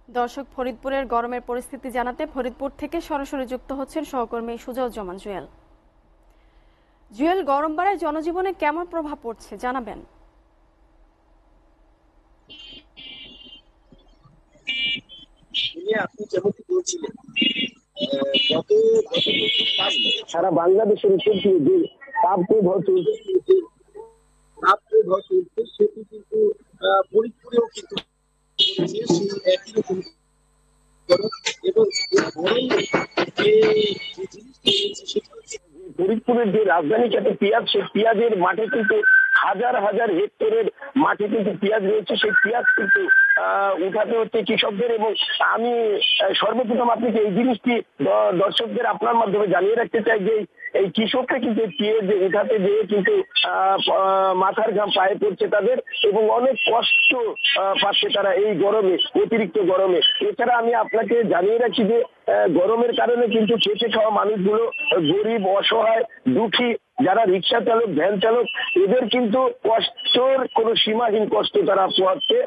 দর্শক, ফরিদপুরের গরমের পরিস্থিতি জানাতে ফরিদপুর থেকে সরাসরি যুক্ত হচ্ছেন সহকর্মী সুজাউজ্জামান জুয়েল। জুয়েল, গরম বাড়ায় জনজীবনে কেমন প্রভাব পড়ছে জানাবেন? আপনি যেমনটি বলছিলেন, গত গত 5 বছর সারা বাংলাদেশের উপর দিয়ে যে তাপপ্রবাহ চলছে, সেটি কিন্তু ফরিদপুরেও কিন্তু চলছে সেই একই রকম গরম। এবং এই গরমে যে জিনিসটি রয়েছে সেটা হচ্ছে ফরিদপুরের যে রাজধানী খ্যাত পেঁয়াজ, সেই পেঁয়াজের মাঠে কিন্তু হাজার হাজার হেক্টরের মাঠে কিন্তু পেঁয়াজ রয়েছে। সেই পেঁয়াজ কিন্তু উঠাতে হচ্ছে কৃষকদের। এবং আমি সর্বপ্রথম আপনাকে এই জিনিসটি দর্শকদের আপনার মাধ্যমে জানিয়ে রাখতে চাই যে এই কৃষকরা কিন্তু পেঁয়াজ উঠাতে যেয়ে কিন্তু মাথার ঘাম পায়ে পড়ছে তাদের, এবং অনেক কষ্ট পাচ্ছে তারা এই গরমে, অতিরিক্ত গরমে। এছাড়া আমি আপনাকে জানিয়ে রাখি যে গরমের কারণে কিন্তু খেটে খাওয়া মানুষগুলো, গরিব, অসহায়, দুঃখী, যারা রিক্সা চালক, ভ্যান চালক, এদের কিন্তু কষ্টর কোনো সীমাহীন কষ্ট তারা পোহাচ্ছে,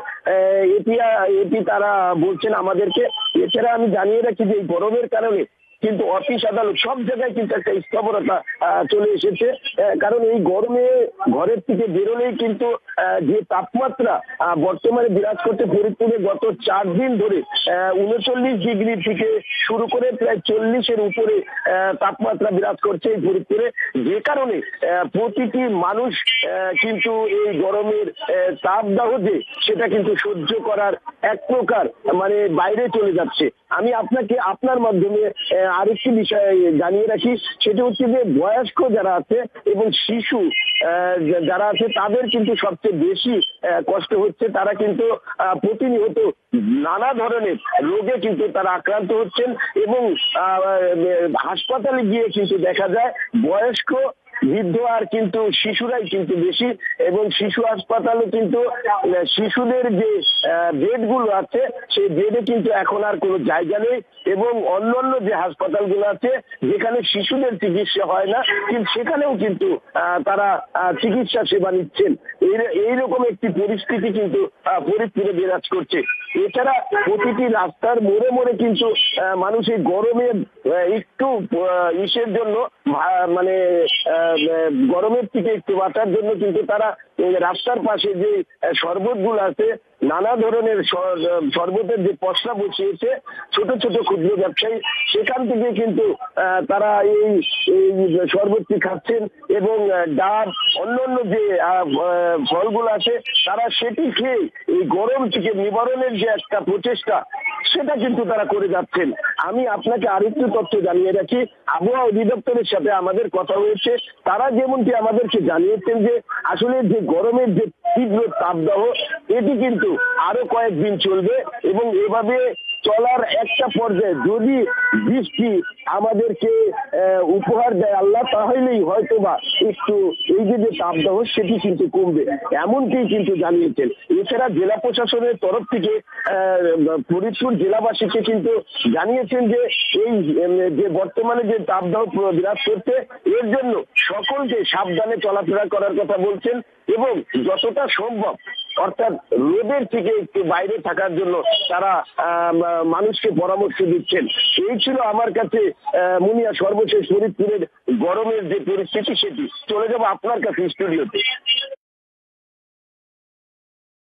এটি তারা বলছেন আমাদেরকে। এছাড়া আমি জানিয়ে রাখি যে এই গরমের কারণে কিন্তু অফিস আদালত সব জায়গায় কিন্তু একটা স্থবিরতা চলে এসেছে। কারণ এই গরমে ঘরের থেকে বেরোলেই কিন্তু যে তাপমাত্রা বর্তমানে বিরাজ করছে ফরিদপুরে গত 4 দিন ধরে 39 ডিগ্রি থেকে শুরু করে প্রায় 40-এর উপরে তাপমাত্রা বিরাজ করছে এই ফরিদপুরে, যে কারণে প্রতিটি মানুষ কিন্তু এই গরমের তাপদাহ যে সেটা কিন্তু সহ্য করার এক প্রকার মানে বাইরে চলে যাচ্ছে। আমি আপনাকে আপনার মাধ্যমে আরেকটি বিষয় জানিয়ে রাখি, সেটা হচ্ছে যে বয়স্ক যারা আছে এবং শিশু যারা আছে তাদের কিন্তু সবচেয়ে বেশি কষ্ট হচ্ছে। তারা কিন্তু প্রতিনিয়ত নানা ধরনের রোগে কিন্তু তারা আক্রান্ত হচ্ছেন, এবং হাসপাতালে গিয়ে কিন্তু দেখা যায় বয়স্ক, বৃদ্ধ আর কিন্তু শিশুরাই কিন্তু বেশি। এবং শিশু হাসপাতালে কিন্তু শিশুদের যে বেডগুলো আছে সেই বেডে কিন্তু এখন আর কোনো জায়গা নেই, এবং অন্যান্য যে হাসপাতালগুলো আছে যেখানে শিশুদের চিকিৎসা হয় না, কিন্তু সেখানেও কিন্তু তারা চিকিৎসা সেবা নিচ্ছেন। এইরকম একটি পরিস্থিতি কিন্তু ফরিদপুরে বিরাজ করছে। এছাড়া প্রতিটি রাস্তার মোড়ে মোড়ে কিন্তু মানুষ এই গরমে একটু ইসের জন্য মানে গরমের থেকে একটু বাঁচার জন্য কিন্তু তারা রাস্তার পাশে যে শরবতগুলো আছে, নানা ধরনের শরবতের যে পসরা বসিয়েছে ছোট ছোট ক্ষুদ্র ব্যবসায়ী, সেখান থেকে কিন্তু তারা এই শরবতটি খাচ্ছেন, এবং ডাব, অন্যান্য যে ফলগুলো আছে তারা সেটি খেয়ে এই গরম থেকে নিবারণের যে একটা প্রচেষ্টা সেটা কিন্তু তারা করে যাচ্ছেন। আমি আপনাকে আরেকটু তথ্য জানিয়ে রাখি, আবহাওয়া অধিদপ্তরের সাথে আমাদের কথা হয়েছে, তারা যেমনটি আমাদেরকে জানিয়েছেন যে আসলে যে গরমের যে তীব্র তাপদাহ এটি কিন্তু আরো কয়েকদিন চলবে, এবং এভাবে চলার একটা পর্যায়ে যদি বৃষ্টি আমাদেরকে উপহার দেয় আল্লাহ, তাহলেই হয়তোবা একটু এই যে তাপদাহ সেটি কিন্তু কমবে, এমনটি কিন্তু জানিয়েছেন। এছাড়া জেলা প্রশাসনের তরফ থেকে ফরিদপুর জেলাবাসীকে কিন্তু জানিয়েছেন যে এই যে বর্তমানে যে তাপদাহ বিরাজ করছে এর জন্য সকলকে সাবধানে চলাফেরা করার কথা বলছেন, এবং যতটা সম্ভব অর্থাৎ রোদের থেকে একটু বাইরে থাকার জন্য তারা মানুষকে পরামর্শ দিচ্ছেন। এই ছিল আমার কাছে মুনিয়া সর্বশেষ ফরিদপুরের গরমের যে পরিস্থিতি, সেটি চলে যাবো আপনার কাছে স্টুডিওতে।